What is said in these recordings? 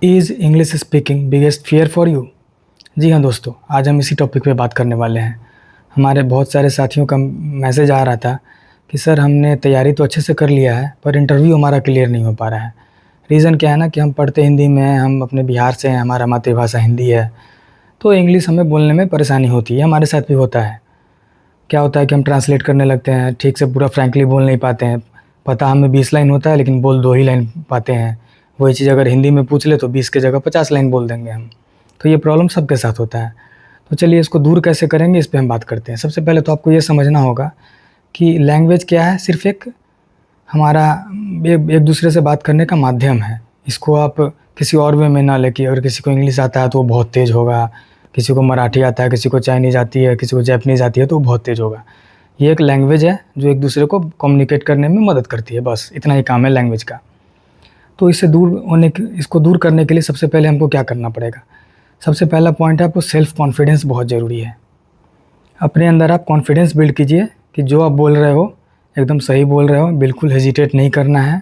Is English speaking biggest fear for you? जी हाँ दोस्तों, आज हम इसी टॉपिक पे बात करने वाले हैं। हमारे बहुत सारे साथियों का मैसेज आ रहा था कि सर हमने तैयारी तो अच्छे से कर लिया है पर इंटरव्यू हमारा क्लियर नहीं हो पा रहा है। रीज़न क्या है ना कि हम पढ़ते हिंदी में हैं, हम अपने बिहार से हैं, हमारा मातृभाषा हिंदी है, तो इंग्लिश हमें बोलने में परेशानी होती है। हमारे साथ भी होता है। क्या होता है कि हम ट्रांसलेट करने लगते हैं, ठीक से पूरा फ्रैंकली बोल नहीं पाते हैं। पता हमें 20 लाइन होता है लेकिन बोल 2 ही लाइन पाते हैं। वही चीज़ अगर हिंदी में पूछ ले तो 20 की जगह 50 लाइन बोल देंगे हम। तो ये प्रॉब्लम सबके साथ होता है। तो चलिए इसको दूर कैसे करेंगे, इस पे हम बात करते हैं। सबसे पहले तो आपको ये समझना होगा कि लैंग्वेज क्या है, सिर्फ़ एक हमारा एक दूसरे से बात करने का माध्यम है। इसको आप किसी और वे में ना लेके, अगर किसी को इंग्लिश आता है तो वो बहुत तेज़ होगा, किसी को मराठी आता है, किसी को चाइनीज़ आती है, किसी को जैपनीज़ आती है तो वो बहुत तेज़ होगा। ये एक लैंग्वेज है जो एक दूसरे को कम्युनिकेट करने में मदद करती है, बस इतना ही काम है लैंग्वेज का। तो इसको दूर करने के लिए सबसे पहले हमको क्या करना पड़ेगा? सबसे पहला पॉइंट है, आपको सेल्फ़ कॉन्फिडेंस बहुत ज़रूरी है। अपने अंदर आप कॉन्फिडेंस बिल्ड कीजिए कि जो आप बोल रहे हो एकदम सही बोल रहे हो, बिल्कुल हेजिटेट नहीं करना है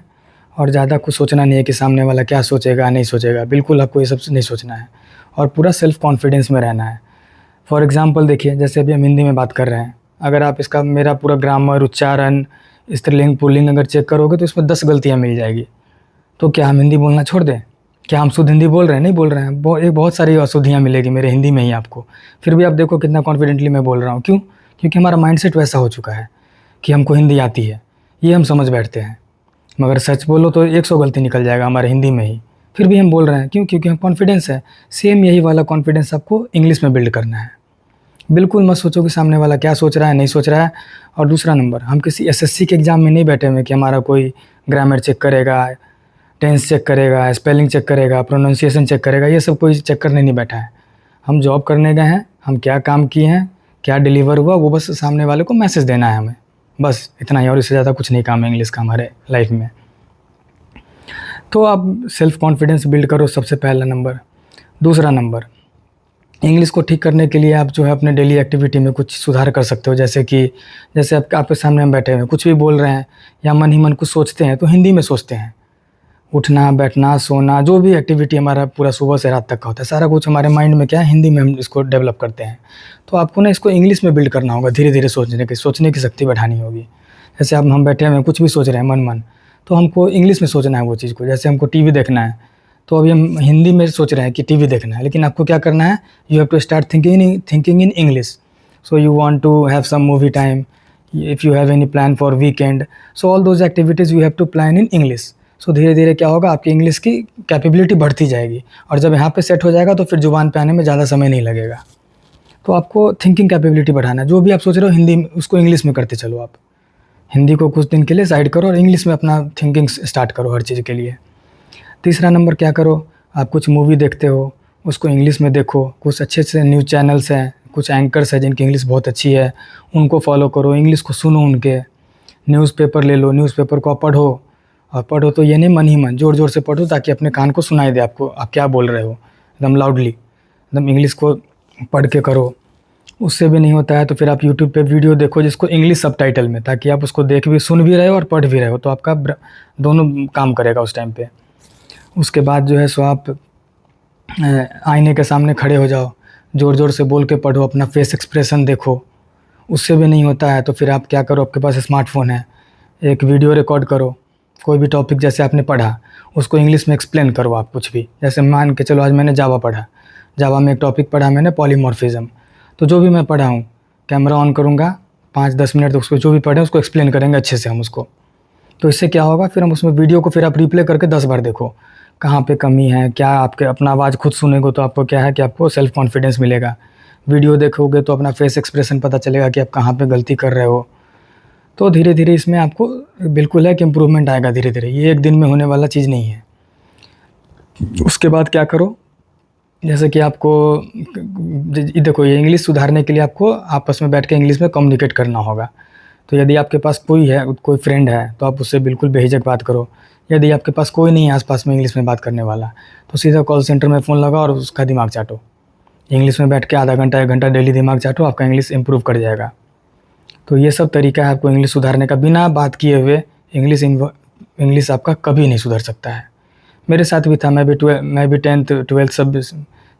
और ज़्यादा कुछ सोचना नहीं है कि सामने वाला क्या सोचेगा, नहीं सोचेगा, बिल्कुल आपको ये सब नहीं सोचना है और पूरा सेल्फ़ कॉन्फिडेंस में रहना है। फॉर एग्ज़ाम्पल देखिए, जैसे अभी हम हिंदी में बात कर रहे हैं, अगर आप इसका मेरा पूरा ग्रामर, उच्चारण, स्त्रीलिंग, पुल्लिंग अगर चेक करोगे तो इसमें 10 गलतियाँ मिल जाएगी। तो क्या हम हिंदी बोलना छोड़ दें? क्या हम शुद्ध हिंदी बोल रहे हैं? नहीं बोल रहे हैं। बहुत सारी अशुद्धियाँ मिलेगी मेरे हिंदी में ही आपको। फिर भी आप देखो कितना कॉन्फिडेंटली मैं बोल रहा हूँ। क्यों? क्योंकि हमारा माइंडसेट वैसा हो चुका है कि हमको हिंदी आती है, ये हम समझ बैठते हैं। मगर सच बोलो तो 100 गलती निकल जाएगा हमारे हिंदी में ही, फिर भी हम बोल रहे हैं। क्यों? क्योंकि हम कॉन्फिडेंस है। सेम यही वाला कॉन्फिडेंस आपको इंग्लिश में बिल्ड करना है। बिल्कुल मत सोचो कि सामने वाला क्या सोच रहा है, नहीं सोच रहा है। और दूसरा नंबर, हम किसी एसएससी के एग्ज़ाम में नहीं बैठे हुए कि हमारा कोई ग्रामर चेक करेगा, टेंस चेक करेगा, स्पेलिंग चेक करेगा, प्रोनाउंसिएशन चेक करेगा, ये सब कोई चेक करने नहीं बैठा है। हम जॉब करने गए हैं, हम क्या काम किए हैं, क्या डिलीवर हुआ, वो बस सामने वाले को मैसेज देना है हमें। बस इतना ही, और इससे ज़्यादा कुछ नहीं काम है इंग्लिश का हमारे लाइफ में। तो आप सेल्फ़ कॉन्फिडेंस बिल्ड करो, सबसे पहला नंबर। दूसरा नंबर, इंग्लिश को ठीक करने के लिए आप जो है अपने डेली एक्टिविटी में कुछ सुधार कर सकते हो। जैसे आपके सामने हम बैठे हुए हैं, कुछ भी बोल रहे हैं या मन ही मन कुछ सोचते हैं तो हिंदी में सोचते हैं। उठना, बैठना, सोना, जो भी एक्टिविटी हमारा पूरा सुबह से रात तक का होता है, सारा कुछ हमारे माइंड में क्या है, हिंदी में हम इसको डेवलप करते हैं। तो आपको ना इसको इंग्लिश में बिल्ड करना होगा, धीरे-धीरे सोचने की शक्ति बढ़ानी होगी। जैसे अब हम बैठे हुए हैं, कुछ भी सोच रहे हैं मन-मन, तो हमको इंग्लिश में सोचना है वो चीज़ को। जैसे हमको टीवी देखना है, तो अभी हम हिंदी में सोच रहे हैं कि टीवी देखना है, लेकिन आपको क्या करना है, you have to start thinking in English. So you want to have some movie time, if you have any plan for weekend, so all those activities you have to plan in English. So धीरे-धीरे क्या होगा, आपकी English की capability बढ़ती जाएगी और जब यहाँ पे सेट हो जाएगा तो फिर ज़ुबान पे आने में ज़्यादा समय नहीं लगेगा। तो आपको थिंकिंग कैपेबिलिटी बढ़ाना है। जो भी आप सोच रहे हो हिंदी में, उसको इंग्लिश में करते चलो आप। हिंदी को कुछ दिन के लिए साइड करो और इंग्लिश में अपना थिंकिंग स्टार्ट करो हर चीज़ के लिए। तीसरा नंबर क्या करो, आप कुछ मूवी देखते हो, उसको इंग्लिश में देखो। कुछ अच्छे से न्यूज़ चैनल्स हैं, कुछ एंकर्स हैं जिनकी इंग्लिश बहुत अच्छी है, उनको फॉलो करो, इंग्लिश को सुनो उनके। न्यूज़पेपर ले लो, न्यूज़पेपर को आप पढ़ो, और पढ़ो तो ये नहीं मन ही मन, ज़ोर-ज़ोर से पढ़ो ताकि अपने कान को सुनाई दे आपको आप क्या बोल रहे हो, एकदम लाउडली। एकदम इंग्लिश को पढ़ के करो। उससे भी नहीं होता है तो फिर आप यूट्यूब पे वीडियो देखो जिसको इंग्लिश सबटाइटल में, ताकि आप उसको सुन भी रहे हो और पढ़ भी रहे हो, तो आपका दोनों काम करेगा उस टाइम पे। उसके बाद जो है सो आप आईने के सामने खड़े हो जाओ, ज़ोर-ज़ोर से बोल के पढ़ो, अपना फेस एक्सप्रेशन देखो। उससे भी नहीं होता है तो फिर आप क्या करो, आपके पास स्मार्टफ़ोन है, एक वीडियो रिकॉर्ड करो। कोई भी टॉपिक जैसे आपने पढ़ा, उसको इंग्लिश में एक्सप्लेन करो आप कुछ भी। जैसे मान के चलो आज मैंने जावा पढ़ा, जावा में एक टॉपिक पढ़ा मैंने, पॉलीमॉर्फिज़म। तो जो भी मैं पढ़ा हूँ, कैमरा ऑन करूँगा, 5-10 मिनट तक उसको जो भी पढ़े उसको एक्सप्लेन करेंगे अच्छे से हम उसको। तो इससे क्या होगा, फिर हम उसमें वीडियो को फिर आप रिप्ले करके 10 बार देखो, कहाँ पे कमी है, क्या आपके अपना आवाज़ खुद सुनेंगे तो आपको क्या है कि आपको सेल्फ़ कॉन्फिडेंस मिलेगा। वीडियो देखोगे तो अपना फेस एक्सप्रेशन पता चलेगा कि आप कहाँ पे गलती कर रहे हो। तो धीरे-धीरे इसमें आपको बिल्कुल है कि इम्प्रूवमेंट आएगा धीरे-धीरे, ये एक दिन में होने वाला चीज़ नहीं है। उसके बाद क्या करो, जैसे कि आपको देखो, ये इंग्लिश सुधारने के लिए आपको आपस में बैठ के इंग्लिश में कम्युनिकेट करना होगा। तो यदि आपके पास कोई फ्रेंड है तो आप उससे बिल्कुल बेझिझक बात करो। यदि आपके पास कोई नहीं है आस-पास में इंग्लिश में बात करने वाला, तो सीधा कॉल सेंटर में फ़ोन लगाओ और उसका दिमाग चाटो। इंग्लिश में बैठ के आधा घंटा, 1 घंटा डेली दिमाग चाटो, आपका इंग्लिश इम्प्रूव कर जाएगा। तो ये सब तरीका है आपको इंग्लिश सुधारने का। बिना बात किए हुए इंग्लिश आपका कभी नहीं सुधर सकता है। मेरे साथ भी था, मैं भी 10th 12th सब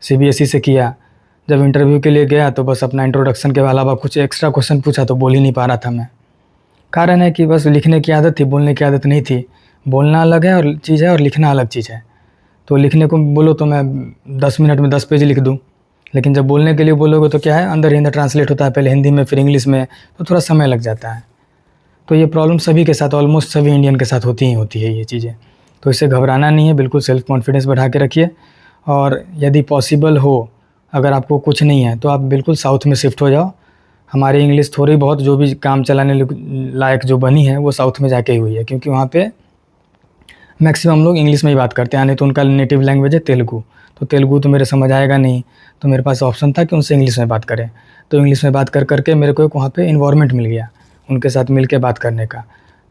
सीबीएसई से किया। जब इंटरव्यू के लिए गया तो बस अपना इंट्रोडक्शन के अलावा कुछ एक्स्ट्रा क्वेश्चन पूछा तो बोल ही नहीं पा रहा था मैं। कारण है कि बस लिखने की आदत थी, बोलने की आदत नहीं थी। बोलना अलग है और चीज़ है और लिखना अलग चीज़ है। तो लिखने को बोलो तो मैं 10 मिनट में 10 पेज लिख दूँ, लेकिन जब बोलने के लिए बोलोगे तो क्या है, अंदर ही अंदर ट्रांसलेट होता है, पहले हिंदी में फिर इंग्लिश में, तो थोड़ा समय लग जाता है। तो ये प्रॉब्लम सभी के साथ, ऑलमोस्ट सभी इंडियन के साथ होती ही होती है ये चीज़ें। तो इससे घबराना नहीं है, बिल्कुल सेल्फ़ कॉन्फिडेंस बढ़ा के रखिए। और यदि पॉसिबल हो, अगर आपको कुछ नहीं है तो आप बिल्कुल साउथ में शिफ्ट हो जाओ। हमारी इंग्लिश थोड़ी बहुत जो भी काम चलाने लायक जो बनी है वो साउथ में जाके ही हुई है, क्योंकि वहाँ पे मैक्सिमम लोग इंग्लिश में ही बात करते हैं, नहीं तो उनका नेटिव लैंग्वेज है तेलुगु। तो तेलुगु तो मेरे समझ आएगा नहीं, तो मेरे पास ऑप्शन था कि उनसे इंग्लिश में बात करें। तो इंग्लिश में बात कर के मेरे को एक वहाँ पे इन्वायरमेंट मिल गया, उनके साथ मिल के बात करने का।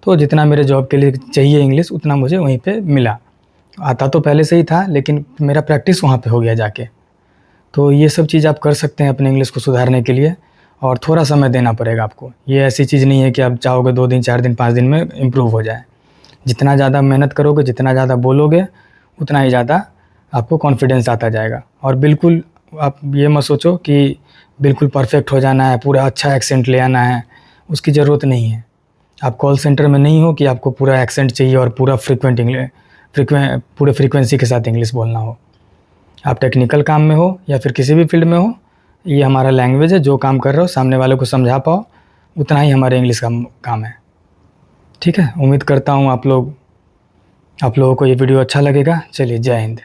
तो जितना मेरे जॉब के लिए चाहिए इंग्लिश, उतना मुझे वहीं पे मिला। आता तो पहले से ही था, लेकिन मेरा प्रैक्टिस वहाँ पे हो गया जाके। तो ये सब चीज़ आप कर सकते हैं अपने इंग्लिश को सुधारने के लिए, और थोड़ा समय देना पड़ेगा आपको। ये ऐसी चीज़ नहीं है कि आप चाहोगे 2 दिन 4 दिन 5 दिन में इम्प्रूव हो जाए। जितना ज़्यादा मेहनत करोगे, जितना ज़्यादा बोलोगे, उतना ही ज़्यादा आपको कॉन्फिडेंस आता जाएगा। और बिल्कुल आप ये मत सोचो कि बिल्कुल परफेक्ट हो जाना है, पूरा अच्छा एक्सेंट ले आना है, उसकी ज़रूरत नहीं है। आप कॉल सेंटर में नहीं हो कि आपको पूरा एक्सेंट चाहिए और पूरा पूरे फ्रीक्वेंसी के साथ इंग्लिश बोलना हो। आप टेक्निकल काम में हो या फिर किसी भी फील्ड में हो, ये हमारा लैंग्वेज है। जो काम कर रहे हो सामने वाले को समझा पाओ, उतना ही हमारे इंग्लिश का काम है। ठीक है, उम्मीद करता हूँ आप लोगों को ये वीडियो अच्छा लगेगा। चलिए, जय हिंद।